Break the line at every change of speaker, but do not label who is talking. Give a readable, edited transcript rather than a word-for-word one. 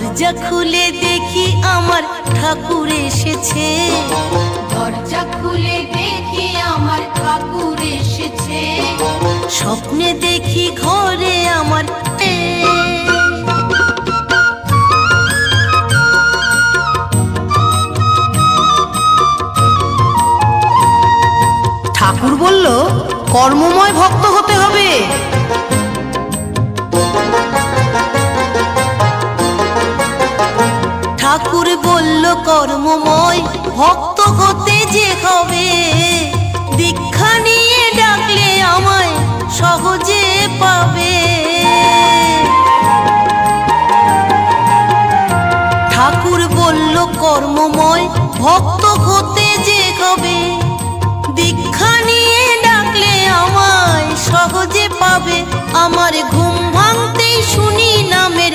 দরজা খুলে দেখি আমার ঠাকুর এসেছে,
দরজা খুলে দেখি আমার ঠাকুর এসেছে।
স্বপ্নে দেখি ঘরে আমার ঠাকুর বলল কর্মময় ভক্ত হতে হবে। ঠাকুর বলল কর্মময় ভক্ত হতে যে হবে, দীক্ষা নিয়ে ডাকলে আমায় সহজে পাবে। ঠাকুর বলল কর্মময় ভক্ত হতে যে হবে, দীক্ষা নিয়ে ডাকলে আমায় সহজে পাবে। আমার ঘুম ভাঙতেই শুনি নামের